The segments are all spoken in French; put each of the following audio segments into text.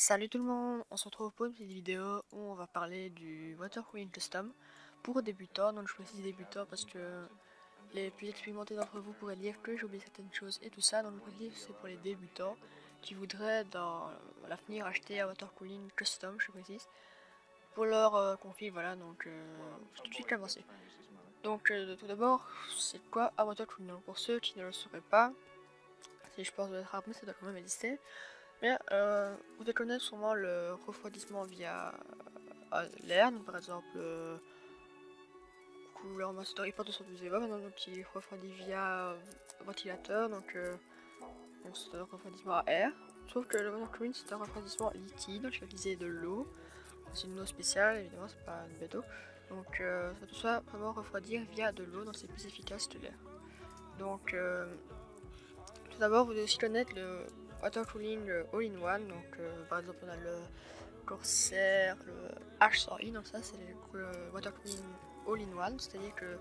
Salut tout le monde, on se retrouve pour une petite vidéo où on va parler du Water Queen Custom pour débutants. Donc je précise débutants parce que les plus expérimentés d'entre vous pourraient dire que j'ai oublié certaines choses et tout ça. Donc je précise c'est pour les débutants qui voudraient dans l'avenir acheter un Water Cooling Custom, je précise, pour leur config. Voilà, donc je vais tout de suite commencer. Donc tout d'abord, c'est quoi un Water Cooling? Donc pour ceux qui ne le sauraient pas, si je pense de être rappelé, ça doit quand même exister. Bien, vous devez connaître sûrement le refroidissement via l'air, donc par exemple couleur master hyper 212 EVA, maintenant donc, qui refroidit via ventilateur, donc c'est un refroidissement à air. Sauf que le water cooling c'est un refroidissement liquide, donc je vais utiliser de l'eau. C'est une eau spéciale, évidemment, c'est pas une bête d'eau. Donc ça va tout ça vraiment refroidir via de l'eau, donc c'est plus efficace que l'air. Donc tout d'abord, vous devez aussi connaître le water cooling all-in-one, donc par exemple on a le Corsair, le H100i, donc ça c'est le water cooling all-in-one, c'est-à-dire que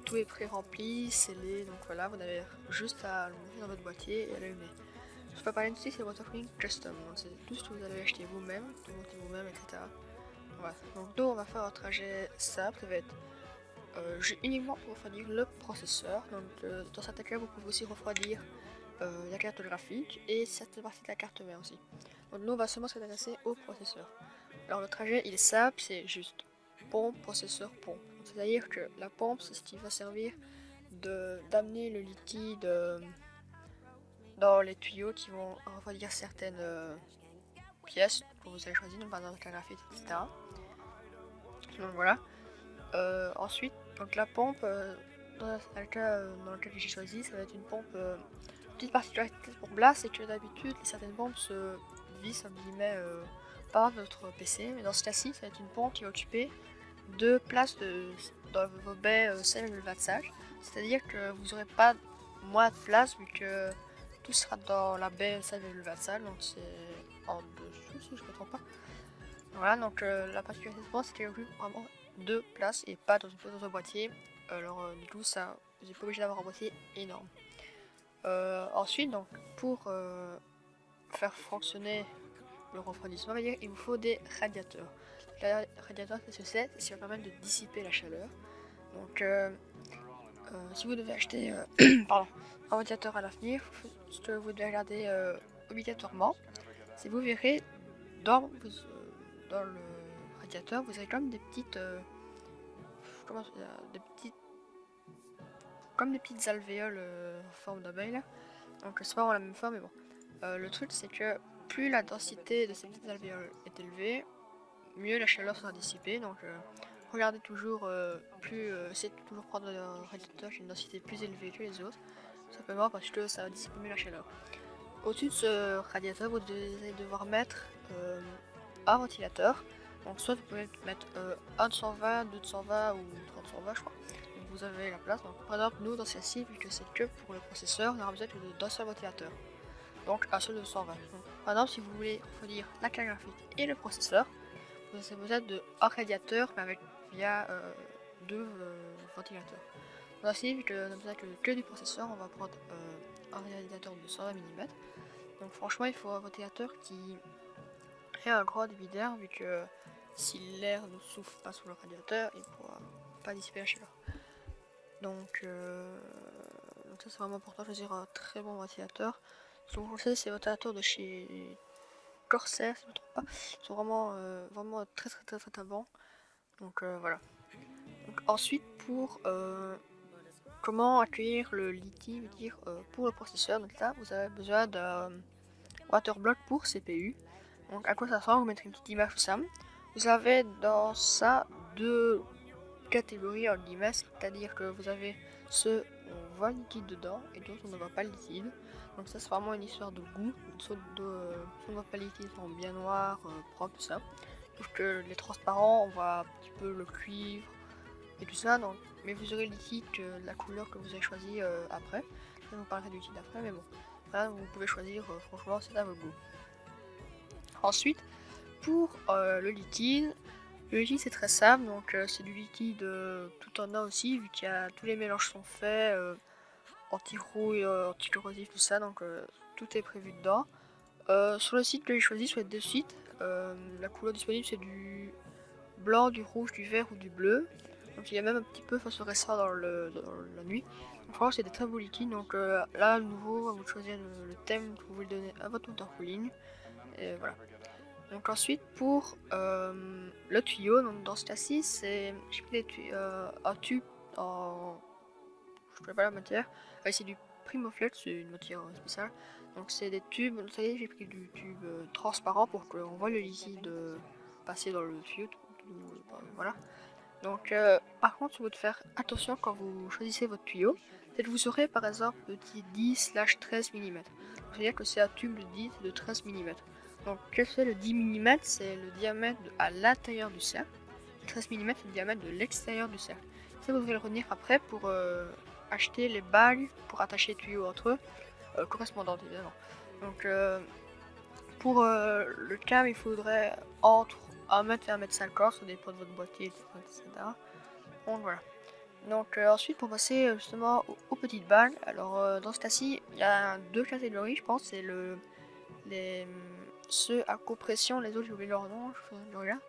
tout est pré-rempli, scellé, donc voilà, vous avez juste à le monter dans votre boîtier et à l'allumer. Je peux parler ici, c'est le water cooling custom, donc c'est tout ce que vous allez acheter vous-même, tout monter vous-même, etc. Voilà. Donc nous on va faire un trajet simple, ça va être uniquement pour refroidir le processeur, donc dans certains cas vous pouvez aussi refroidir la carte graphique et certaines parties de la carte mère aussi. Donc nous on va seulement s'intéresser au processeur. Alors le trajet il est simple, c'est juste pompe, processeur, pompe. C'est-à-dire que la pompe c'est ce qui va servir d'amener le liquide dans les tuyaux qui vont refroidir certaines pièces que vous avez choisies, donc par exemple la graphite, etc. Donc voilà. Ensuite, donc la pompe, dans le cas dans lequel j'ai choisi, ça va être une pompe. Petite particularité pour Blast, c'est que d'habitude certaines pompes se vissent entre guillemets par votre PC, mais dans ce cas-ci, ça va être une pompe qui va occuper deux places dans vos baies 5,25, c'est-à-dire que vous n'aurez pas moins de place vu que tout sera dans la baie 5,25, donc c'est en dessous si je ne me trompe pas. Voilà, donc la particularité de c'est qu'elle occupe vraiment deux places et pas dans une place dans un boîtier. Alors du coup, ça, vous n'êtes pas obligé d'avoir un boîtier énorme. Ensuite, donc, pour faire fonctionner le refroidissement, il vous faut des radiateurs. Les radiateurs, qu'est-ce que c'est? C'est ce qui va permettre de dissiper la chaleur. Donc, si vous devez acheter pardon, un radiateur à l'avenir, ce que vous devez regarder obligatoirement, c'est vous verrez dans le radiateur, vous avez comme des petites, comme des petites alvéoles en forme d'abeille. Donc c'est pas vraiment la même forme, mais bon. Le truc c'est que plus la densité de ces petites alvéoles est élevée, mieux la chaleur sera dissipée. Donc regardez toujours, essayez de toujours prendre un radiateur qui a une densité plus élevée que les autres, simplement parce que ça va dissiper mieux la chaleur. Au-dessus de ce radiateur, vous allez devoir mettre un ventilateur. Donc soit vous pouvez mettre un de 120, deux de 120 ou 3 de 120 je crois. Donc vous avez la place. Donc, par exemple nous dans celle-ci, vu que c'est que pour le processeur, on aura besoin d'un seul ventilateur. Donc un seul de 120. Donc, par exemple si vous voulez refroidir la carte graphique et le processeur, vous avez besoin d'un radiateur mais avec via deux ventilateurs. Donc ainsi, vu qu'on a besoin que du processeur, on va prendre un radiateur de 120 mm. Donc franchement il faut un ventilateur qui ait un grand débit d'air, vu que si l'air ne souffle pas sous le radiateur, il ne pourra pas dissiper la chaleur. Donc ça c'est vraiment important de choisir un très bon ventilateur. Ce que vous conseille, c'est le ventilateur de chez Corsair, si je ne me trompe pas. Ils sont vraiment très bons. Donc voilà. Donc, ensuite, pour comment accueillir le liquide pour le processeur, donc là vous avez besoin d'un waterblock pour CPU. Donc à quoi ça ressemble, vous mettrez une petite image tout ça. Vous avez dans ça deux catégories en guillemets, c'est-à-dire que vous avez ceux où on voit le liquide dedans et d'autres où on ne voit pas le liquide. Donc ça c'est vraiment une histoire de goût, soit on ne voit pas le liquide, ils sont bien noirs, propres, tout ça. Sauf que les transparents, on voit un petit peu le cuivre et tout ça, donc, mais vous aurez le liquide de la couleur que vous avez choisi après. Je vous parlerai du liquide après, mais bon. Voilà, vous pouvez choisir, franchement c'est à votre goût. Ensuite, pour le liquide c'est très simple, donc c'est du liquide tout en un aussi, vu qu'il y a tous les mélanges sont faits, anti-rouille, anti-corrosif, tout ça, donc tout est prévu dedans. Sur le site que j'ai choisi, sur les deux sites, la couleur disponible c'est du blanc, du rouge, du vert ou du bleu. Donc il y a même un petit peu phosphorescent dans la nuit. Donc franchement c'est des très beaux liquides. Donc là à nouveau, à vous de choisir le thème que vous voulez donner à votre water cooling. Et voilà. Donc ensuite pour le tuyau, donc dans ce cas-ci c'est j'ai pris un tube en je ne connais pas la matière. C'est du Primoflex, c'est une matière spéciale. Donc c'est des tubes, vous savez j'ai pris du tube transparent pour qu'on voit le liquide passer dans le tuyau. Voilà. Donc par contre, il faut faire attention quand vous choisissez votre tuyau. C'est que vous aurez par exemple petit 10/13 mm. C'est-à-dire que c'est un tube de 10 et de 13 mm. Donc qu'est-ce que c'est le 10 mm? C'est le diamètre à l'intérieur du cercle. 13 mm c'est le diamètre de l'extérieur du cercle. Ça vous devrez le retenir après pour acheter les bagues pour attacher les tuyaux entre eux, correspondantes évidemment. Donc pour le câble, il faudrait entre 1 m et 1,50 m, ça dépend de votre boîtier, etc. Donc voilà. Donc ensuite pour passer justement aux petites bagues, alors dans ce cas-ci, il y a deux catégories je pense, c'est ceux à compression, les autres j'ai oublié leur nom, je regarde.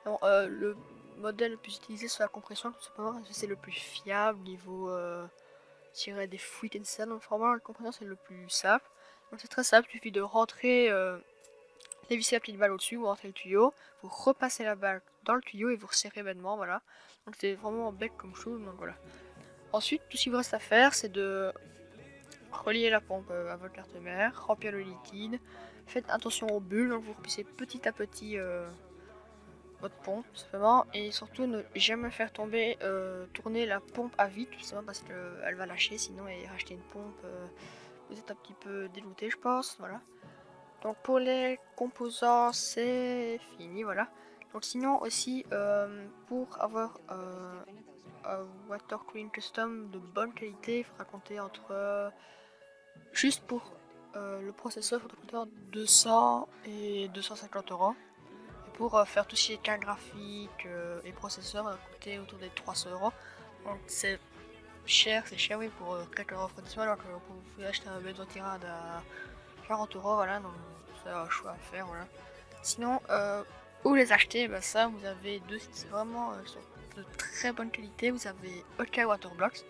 Non, le modèle le plus utilisé sur la compression, tout simplement parce que c'est le plus fiable niveau tirer des fuites et tout ça. Donc vraiment la compression c'est le plus simple. Donc c'est très simple, il suffit de rentrer dévisser la petite balle au-dessus, vous rentrez le tuyau, vous repassez la balle dans le tuyau et vous resserrez bêtement, voilà. Donc c'est vraiment bec comme chose, donc voilà. Ensuite, tout ce qu'il vous reste à faire, c'est de relier la pompe à votre carte mère, remplir le liquide. Faites attention aux bulles, donc vous remplissez petit à petit votre pompe, tout simplement. Et surtout, ne jamais faire tourner la pompe à vide, tout simplement parce qu'elle va lâcher, sinon et racheter une pompe, vous êtes un petit peu dégoûté, je pense, voilà. Donc pour les composants c'est fini, voilà. Donc sinon aussi pour avoir un water cooling custom de bonne qualité, il faudra compter entre juste pour le processeur, il faudra compter entre 200 et 250 €. Et pour faire tout ce qui est carte graphique et processeur, il va coûter autour des 300 €. Donc c'est cher oui pour quelques refroidissements, alors que vous pouvez acheter un Benzotirade à 40 €, voilà, donc c'est un choix à faire, voilà. Sinon, où les acheter, bah ça, vous avez deux sites vraiment de très bonne qualité. Vous avez OK Waterblocks,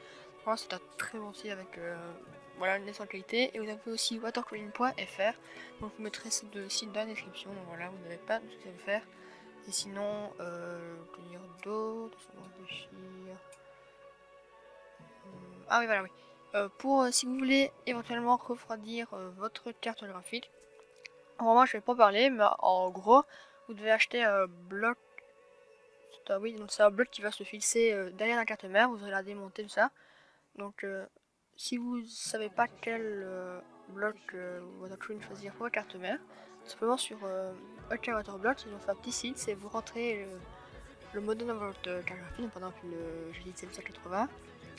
voilà, c'est un très bon site avec voilà, une excellente qualité. Et vous avez aussi watercooling.fr, donc vous mettrez ces deux sites dans la description, donc voilà, vous n'avez pas de soucis à vous faire. Et sinon, que dire d'autre, réfléchir. Ah oui, voilà, oui. Pour si vous voulez éventuellement refroidir votre carte graphique, vraiment je vais pas parler, mais en gros vous devez acheter un bloc. Oui, donc c'est un bloc qui va se fixer derrière la carte mère, vous allez la démonter tout ça. Donc si vous savez pas quel bloc water cooling choisir pour votre carte mère, simplement sur OK Waterblocks, ils ont fait un petit site, c'est vous rentrez le modèle de votre carte graphique, par exemple le GTX 780,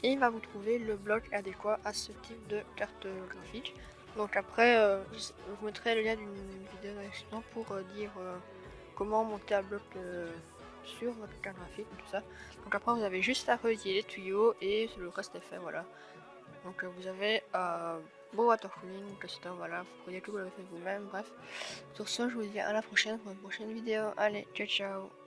et il va vous trouver le bloc adéquat à ce type de carte graphique. Donc après, je vous mettrai le lien d'une vidéo dans la description pour dire comment monter un bloc sur votre carte graphique, tout ça. Donc après, vous avez juste à relier les tuyaux et le reste est fait, voilà. Donc vous avez beau water cooling, custom, voilà, vous voyez que vous l'avez fait vous-même, bref. Sur ce, je vous dis à la prochaine pour une prochaine vidéo. Allez, ciao ciao.